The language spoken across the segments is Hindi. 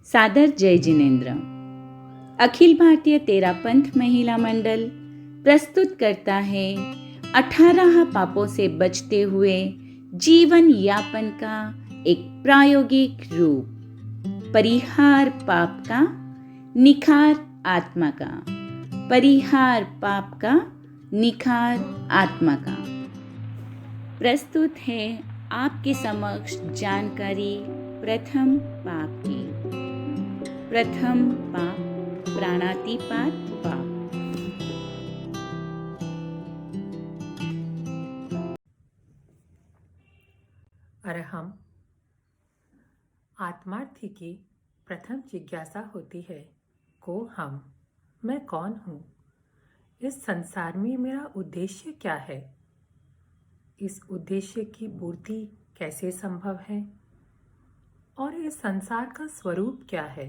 सादर जय जिनेन्द्र। अखिल भारतीय तेरापंथ महिला मंडल प्रस्तुत करता है 18 पापों से बचते हुए जीवन यापन का एक प्रायोगिक रूप। परिहार पाप का, निखार आत्मा का। परिहार पाप का, निखार आत्मा का। प्रस्तुत है आपके समक्ष जानकारी प्रथम पाप की। प्रथम पाप प्राणातिपात पाप। अरहम आत्मार्थी की प्रथम जिज्ञासा होती है, को हम, मैं कौन हूँ? इस संसार में मेरा उद्देश्य क्या है? इस उद्देश्य की पूर्ति कैसे संभव है? और इस संसार का स्वरूप क्या है?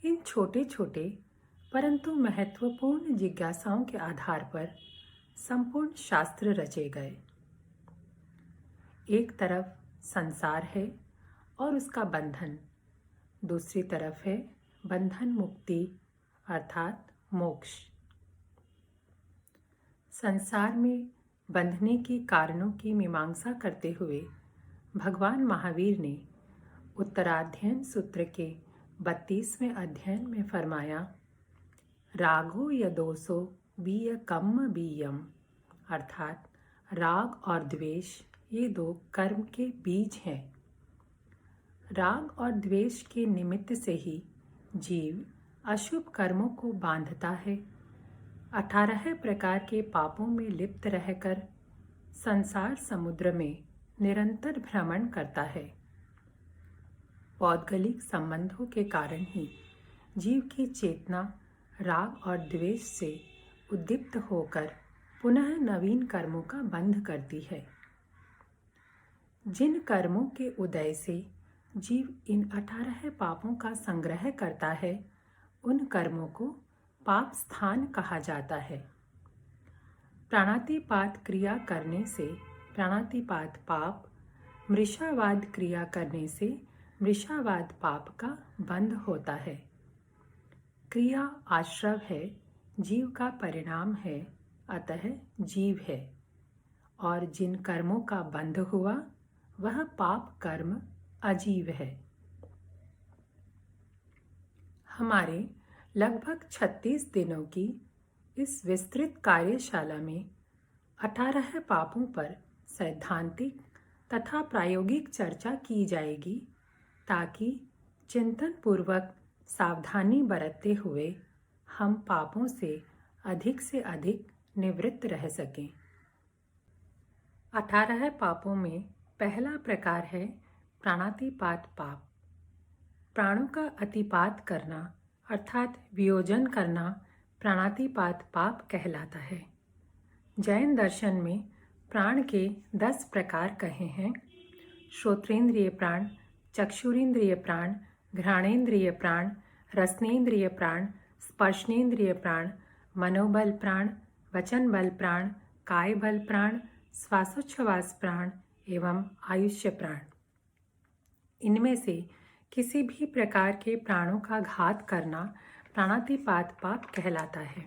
इन छोटे छोटे परंतु महत्वपूर्ण जिज्ञासाओं के आधार पर संपूर्ण शास्त्र रचे गए। एक तरफ संसार है और उसका बंधन, दूसरी तरफ है बंधन मुक्ति अर्थात मोक्ष। संसार में बंधने के कारणों की मीमांसा करते हुए भगवान महावीर ने उत्तराध्ययन सूत्र के 32वें अध्ययन में फरमाया, रागो यदोसो बीय कम्म बीयम, अर्थात राग और द्वेष ये दो कर्म के बीज हैं। राग और द्वेष के निमित्त से ही जीव अशुभ कर्मों को बांधता है। 18 प्रकार के पापों में लिप्त रहकर संसार समुद्र में निरंतर भ्रमण करता है। पौद्गलिक संबंधों के कारण ही जीव की चेतना राग और द्वेष से उद्दीप्त होकर पुनः नवीन कर्मों का बंध करती है। जिन कर्मों के उदय से जीव इन 18 पापों का संग्रह करता है, उन कर्मों को पाप स्थान कहा जाता है। प्राणातिपात क्रिया करने से प्राणातिपात पाप, मृषावाद क्रिया करने से मृषावाद पाप का बंध होता है। क्रिया आश्रव है, जीव का परिणाम है, अतः जीव है। और जिन कर्मों का बंध हुआ वह पाप कर्म अजीव है। हमारे लगभग 36 दिनों की इस विस्तृत कार्यशाला में 18 पापों पर सैद्धांतिक तथा प्रायोगिक चर्चा की जाएगी, ताकि चिंतन पूर्वक सावधानी बरतते हुए हम पापों से अधिक निवृत्त रह सकें। 18 पापों में पहला प्रकार है प्राणातिपात पाप। प्राणों का अतिपात करना अर्थात वियोजन करना प्राणातिपात पाप कहलाता है। जैन दर्शन में प्राण के 10 प्रकार कहे हैं: श्रोत्रेंद्रिय प्राण, चक्षुरेंद्रिय प्राण, घ्राणेंद्रिय प्राण, रसनेंद्रिय प्राण, स्पर्शनेंद्रिय प्राण, मनोबल प्राण, वचन बल प्राण, काय बल प्राण, श्वासोच्छ्वास प्राण एवं आयुष्य प्राण। इनमें से किसी भी प्रकार के प्राणों का घात करना प्राणातिपात पाप कहलाता है।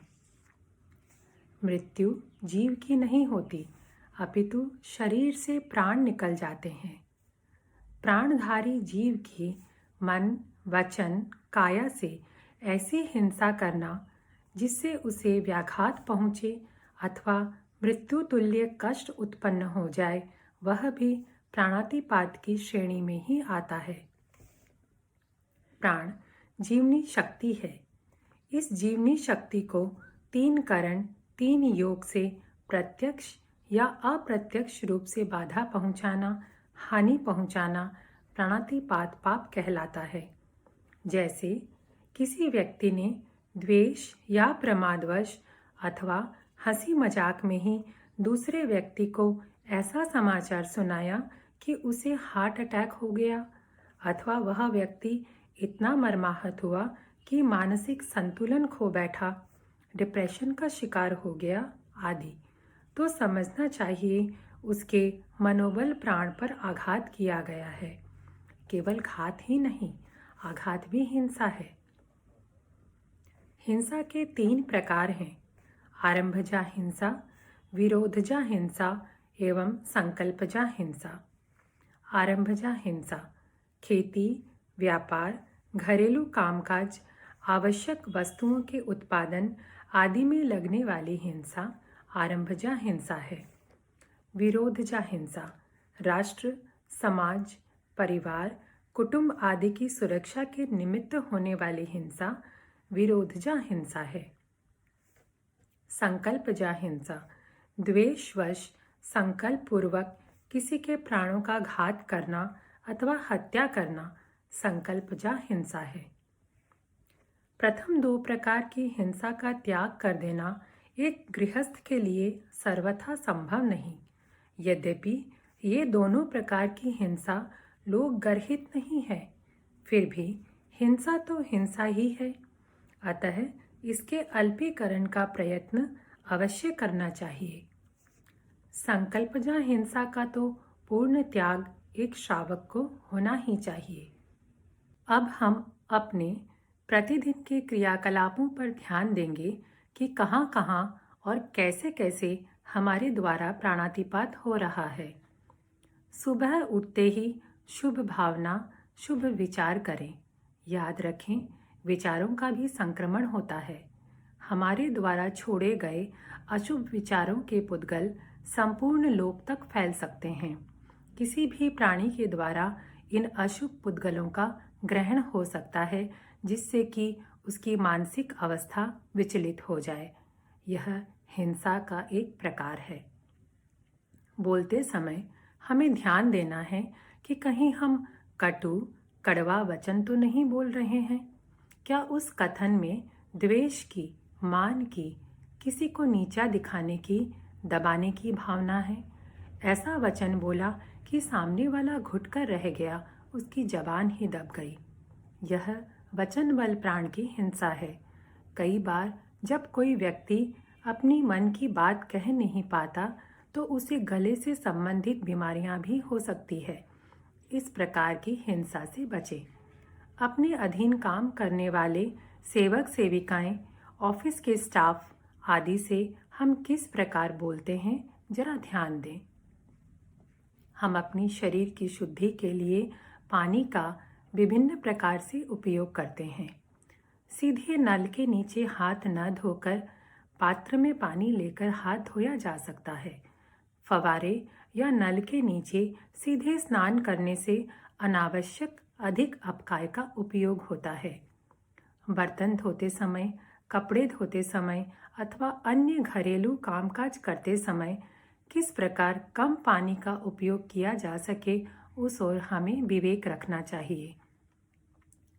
मृत्यु जीव की नहीं होती, अपितु शरीर से प्राण निकल जाते हैं। प्राणधारी जीव की मन, वचन, काया से ऐसी हिंसा करना जिससे उसे व्याघात पहुँचे अथवा मृत्यु तुल्य कष्ट उत्पन्न हो जाए, वह भी प्राणातिपात की श्रेणी में ही आता है। प्राण जीवनी शक्ति है। इस जीवनी शक्ति को 3 करण 3 योग से प्रत्यक्ष या अप्रत्यक्ष रूप से बाधा पहुंचाना, हानि पहुंचाना प्राणातिपात पाप कहलाता है। जैसे किसी व्यक्ति ने द्वेष या प्रमादवश अथवा हंसी मजाक में ही दूसरे व्यक्ति को ऐसा समाचार सुनाया कि उसे हार्ट अटैक हो गया, अथवा वह व्यक्ति इतना मर्माहत हुआ कि मानसिक संतुलन खो बैठा, डिप्रेशन का शिकार हो गया आदि, तो समझना चाहिए उसके मनोबल प्राण पर आघात किया गया है। केवल घात ही नहीं, आघात भी हिंसा है। हिंसा के 3 प्रकार हैं: आरंभजा हिंसा, विरोधजा हिंसा एवं संकल्पजा हिंसा। आरंभजा हिंसा खेती, व्यापार, घरेलू कामकाज, आवश्यक वस्तुओं के उत्पादन आदि में लगने वाली हिंसा आरंभजा हिंसा है। विरोधजा हिंसा राष्ट्र, समाज, परिवार, कुटुंब आदि की सुरक्षा के निमित्त होने वाली हिंसा विरोधजा हिंसा है। संकल्पजा हिंसा द्वेषवश संकल्प पूर्वक किसी के प्राणों का घात करना अथवा हत्या करना संकल्पजा हिंसा है। प्रथम 2 प्रकार की हिंसा का त्याग कर देना एक गृहस्थ के लिए सर्वथा संभव नहीं। यद्यपि ये दोनों प्रकार की हिंसा लोक गर्हित नहीं है, फिर भी हिंसा तो हिंसा ही है। अतः इसके अल्पीकरण का प्रयत्न अवश्य करना चाहिए। संकल्पजा हिंसा का तो पूर्ण त्याग एक श्रावक को होना ही चाहिए। अब हम अपने प्रतिदिन के क्रियाकलापों पर ध्यान देंगे कि कहाँ-कहाँ और कैसे-कैसे हमारे द्वारा प्राणातिपात हो रहा है। सुबह उठते ही शुभ भावना, शुभ विचार करें। याद रखें, विचारों का भी संक्रमण होता है। हमारे द्वारा छोड़े गए अशुभ विचारों के पुद्गल संपूर्ण लोक तक फैल सकते हैं। किसी भी प्राणी के द्वारा इन अशुभ पुद्गलों का ग्रहण हो सकता है, जिससे कि उसकी मानसिक अवस्था विचलित हो जाए। यह हिंसा का एक प्रकार है। बोलते समय हमें ध्यान देना है कि कहीं हम कटु, कड़वा वचन तो नहीं बोल रहे हैं। क्या उस कथन में द्वेष की, मान की, किसी को नीचा दिखाने की, दबाने की भावना है? ऐसा वचन बोला कि सामने वाला घुटकर रह गया, उसकी जबान ही दब गई। यह वचन बल प्राण की हिंसा है। कई बार जब कोई व्यक्ति अपनी मन की बात कह नहीं पाता तो उसे गले से संबंधित बीमारियां भी हो सकती है। इस प्रकार की हिंसा से बचें। अपने अधीन काम करने वाले सेवक सेविकाएं, ऑफिस के स्टाफ आदि से हम किस प्रकार बोलते हैं, जरा ध्यान दें। हम अपनी शरीर की शुद्धि के लिए पानी का विभिन्न प्रकार से उपयोग करते हैं। सीधे नल के नीचे हाथ न धोकर पात्र में पानी लेकर हाथ धोया जा सकता है। फवारे या नल के नीचे सीधे स्नान करने से अनावश्यक अधिक अपकाय का उपयोग होता है। बर्तन धोते समय, कपड़े धोते समय अथवा अन्य घरेलू कामकाज करते समय किस प्रकार कम पानी का उपयोग किया जा सके, उस ओर हमें विवेक रखना चाहिए।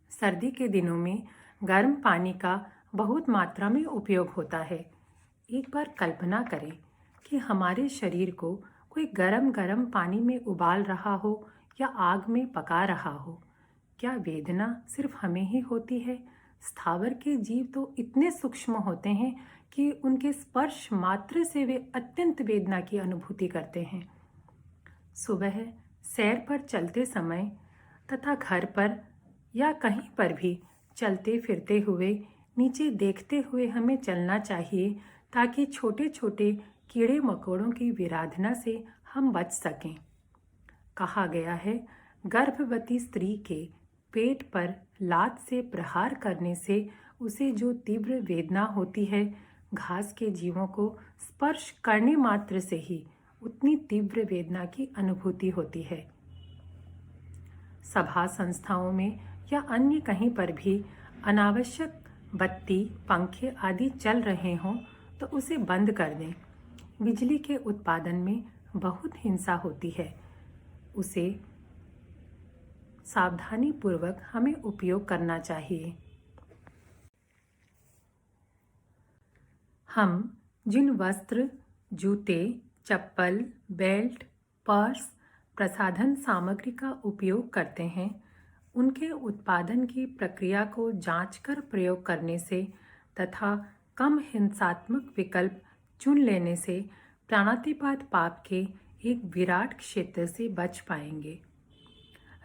सर्दी के दिनों में गर्म पानी का बहुत मात्रा में उपयोग होता है। एक बार कल्पना करें कि हमारे शरीर को कोई गरम पानी में उबाल रहा हो या आग में पका रहा हो। क्या वेदना सिर्फ हमें ही होती है? स्थावर के जीव तो इतने सूक्ष्म होते हैं कि उनके स्पर्श मात्र से वे अत्यंत वेदना की अनुभूति करते हैं। सुबह सैर पर चलते समय तथा घर पर या कहीं पर भी चलते फिरते हुए नीचे देखते हुए हमें चलना चाहिए, ताकि छोटे छोटे कीड़े मकोड़ों की विराधना से हम बच सकें। कहा गया है, गर्भवती स्त्री के पेट पर लात से प्रहार करने से उसे जो तीव्र वेदना होती है, घास के जीवों को स्पर्श करने मात्र से ही उतनी तीव्र वेदना की अनुभूति होती है। सभा संस्थाओं में या अन्य कहीं पर भी अनावश्यक बत्ती, पंखे आदि चल रहे हों तो उसे बंद कर दें। बिजली के उत्पादन में बहुत हिंसा होती है। उसे सावधानी पूर्वक हमें उपयोग करना चाहिए। हम जिन वस्त्र, जूते, चप्पल, बेल्ट, पर्स, प्रसाधन सामग्री का उपयोग करते हैं, उनके उत्पादन की प्रक्रिया को जांचकर प्रयोग करने से तथा कम हिंसात्मक विकल्प चुन लेने से प्राणातिपात पाप के एक विराट क्षेत्र से बच पाएंगे।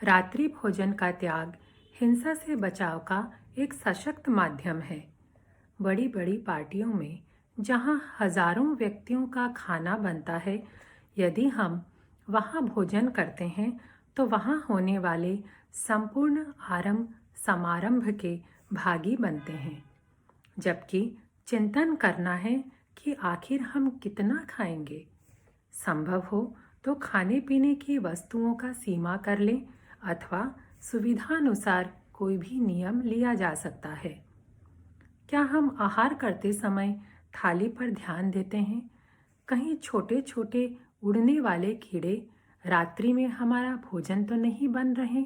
रात्रि भोजन का त्याग हिंसा से बचाव का एक सशक्त माध्यम है। बड़ी बड़ी पार्टियों में जहां हजारों व्यक्तियों का खाना बनता है, यदि हम वहां भोजन करते हैं तो वहां होने वाले संपूर्ण आरंभ समारंभ के भागी बनते हैं। जबकि चिंतन करना है कि आखिर हम कितना खाएंगे। संभव हो तो खाने पीने की वस्तुओं का सीमा कर लें अथवा सुविधानुसार कोई भी नियम लिया जा सकता है। क्या हम आहार करते समय थाली पर ध्यान देते हैं? कहीं छोटे छोटे उड़ने वाले कीड़े रात्रि में हमारा भोजन तो नहीं बन रहे?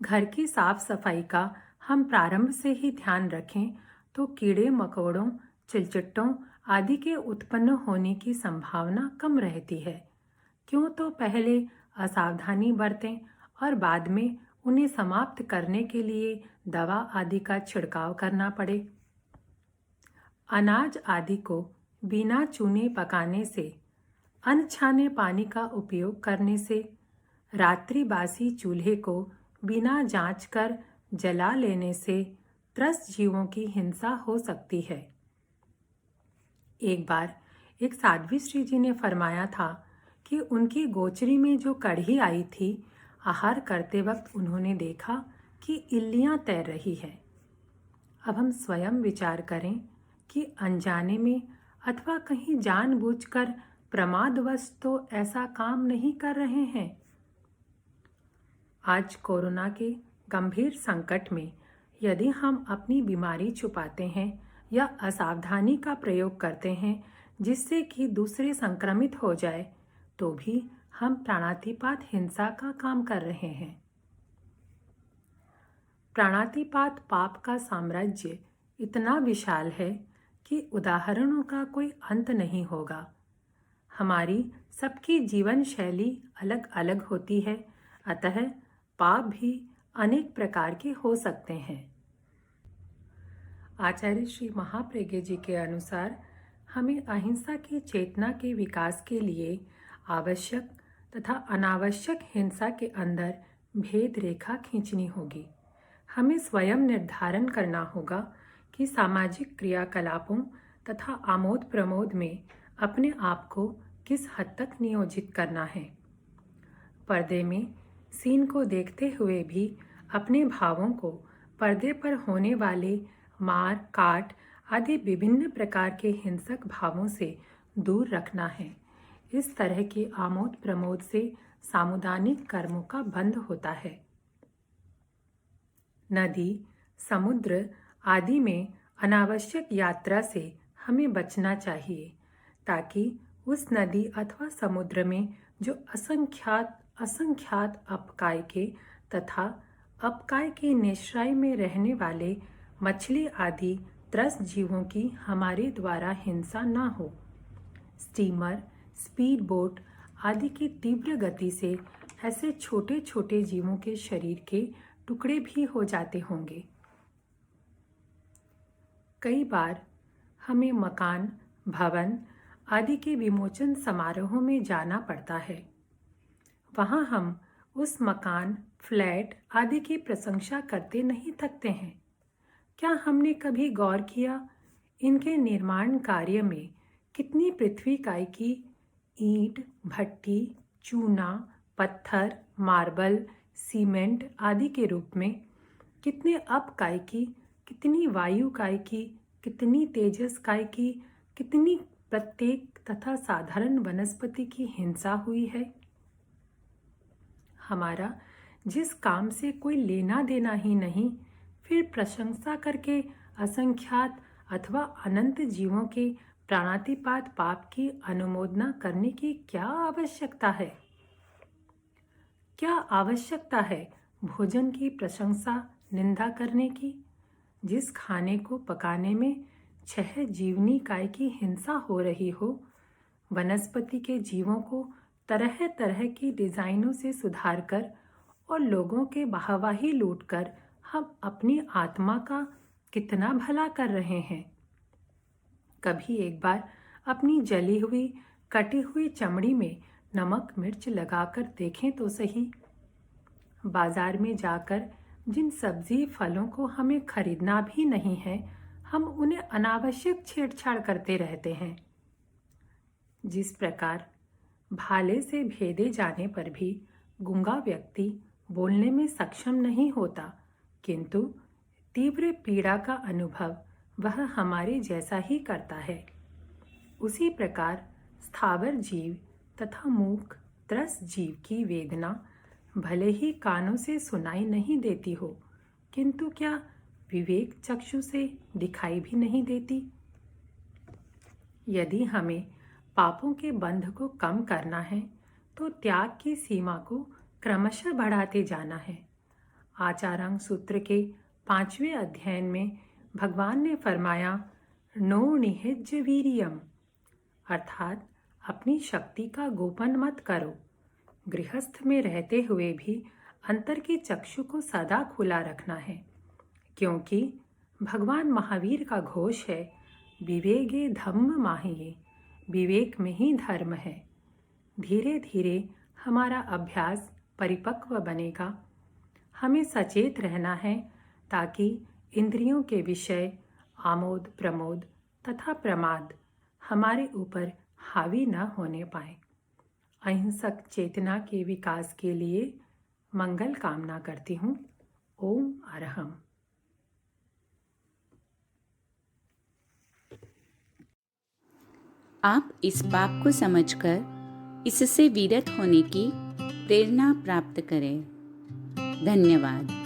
घर की साफ सफाई का हम प्रारंभ से ही ध्यान रखें तो कीड़े मकोड़ों, चिलचिट्टों आदि के उत्पन्न होने की संभावना कम रहती है। क्यों तो पहले असावधानी बरतें और बाद में उन्हें समाप्त करने के लिए दवा आदि का छिड़काव करना पड़े। अनाज आदि को बिना चूने पकाने से, अनछाने पानी का उपयोग करने से, रात्रि बासी चूल्हे को बिना जांच कर जला लेने से त्रस्त जीवों की हिंसा हो सकती है। एक बार एक साध्वी श्री जी ने फरमाया था कि उनकी गोचरी में जो कढ़ी आई थी, आहार करते वक्त उन्होंने देखा कि इल्लियां तैर रही है। अब हम स्वयं विचार करें कि अनजाने में अथवा कहीं जानबूझकर प्रमादवश तो ऐसा काम नहीं कर रहे हैं। आज कोरोना के गंभीर संकट में यदि हम अपनी बीमारी छुपाते हैं या असावधानी का प्रयोग करते हैं जिससे कि दूसरे संक्रमित हो जाए, तो भी हम प्राणातिपात हिंसा का काम कर रहे हैं। प्राणातिपात पाप का साम्राज्य इतना विशाल है कि उदाहरणों का कोई अंत नहीं होगा। हमारी सबकी जीवन शैली अलग अलग होती है, अतः पाप भी अनेक प्रकार के हो सकते हैं। आचार्य श्री महाप्रज्ञ जी के अनुसार हमें अहिंसा की चेतना के विकास के लिए आवश्यक तथा अनावश्यक हिंसा के अंदर भेद रेखा खींचनी होगी। हमें स्वयं निर्धारण करना होगा कि सामाजिक क्रियाकलापों तथा आमोद प्रमोद में अपने आप को किस हद तक नियोजित करना है। पर्दे में सीन को देखते हुए भी अपने भावों को पर्दे पर होने वाले मार काट आदि विभिन्न प्रकार के हिंसक भावों से दूर रखना है। इस तरह के आमोद प्रमोद से सामुदायिक कर्मों का बंध होता है। नदी, समुद्र आदि में अनावश्यक यात्रा से हमें बचना चाहिए, ताकि उस नदी अथवा समुद्र में जो असंख्यात अपकाय के तथा अपकाय के निश्रय में रहने वाले मछली आदि त्रस्त जीवों की हमारे द्वारा हिंसा न हो। स्टीमर, स्पीड बोट आदि की तीव्र गति से ऐसे छोटे छोटे जीवों के शरीर के टुकड़े भी हो जाते होंगे। कई बार हमें मकान, भवन आदि के विमोचन समारोहों में जाना पड़ता है। वहां हम उस मकान, फ्लैट आदि की प्रशंसा करते नहीं थकते हैं। क्या हमने कभी गौर किया इनके निर्माण कार्य में कितनी पृथ्वी काय की ईंट, भट्टी, चूना, पत्थर, मार्बल, सीमेंट आदि के रूप में, कितने अप काय की, कितनी वायु काय की, कितनी तेजस काय की, कितनी प्रत्येक तथा साधारण वनस्पति की हिंसा हुई है। हमारा जिस काम से कोई लेना देना ही नहीं, फिर प्रशंसा करके असंख्यात अथवा अनंत जीवों के प्राणातिपात पाप की अनुमोदना करने की क्या आवश्यकता है? क्या आवश्यकता है भोजन की प्रशंसा, निंदा करने की? जिस खाने को पकाने में 6 जीवनी काय की हिंसा हो रही हो, वनस्पति के जीवों को तरह तरह की डिजाइनों से सुधार कर और लोगों के वाहवाही लूटकर हम अपनी आत्मा का कितना भला कर रहे हैं। कभी एक बार अपनी जली हुई, कटी हुई चमड़ी में नमक मिर्च लगाकर देखें तो सही। बाजार में जाकर जिन सब्जी फलों को हमें खरीदना भी नहीं है, हम उन्हें अनावश्यक छेड़छाड़ करते रहते हैं। जिस प्रकार भाले से भेदे जाने पर भी गूंगा व्यक्ति बोलने में सक्षम नहीं होता, किंतु तीव्र पीड़ा का अनुभव वह हमारे जैसा ही करता है, उसी प्रकार स्थावर जीव तथा मूक त्रस जीव की वेदना भले ही कानों से सुनाई नहीं देती हो, किंतु क्या विवेक चक्षु से दिखाई भी नहीं देती। यदि हमें पापों के बंध को कम करना है तो त्याग की सीमा को क्रमशः बढ़ाते जाना है। आचारांग सूत्र के 5वें अध्ययन में भगवान ने फरमाया, नो निहिज्य वीरियम, अर्थात अपनी शक्ति का गोपन मत करो। गृहस्थ में रहते हुए भी अंतर के चक्षु को सदा खुला रखना है, क्योंकि भगवान महावीर का घोष है, विवेके धम्म माहिये, विवेक में ही धर्म है। धीरे धीरे हमारा अभ्यास परिपक्व बनेगा। हमें सचेत रहना है ताकि इंद्रियों के विषय, आमोद प्रमोद तथा प्रमाद हमारे ऊपर हावी न होने पाए। अहिंसक चेतना के विकास के लिए मंगल कामना करती हूँ। ओम अरहम। आप इस पाप को समझकर इससे विरत होने की प्रेरणा प्राप्त करें। धन्यवाद।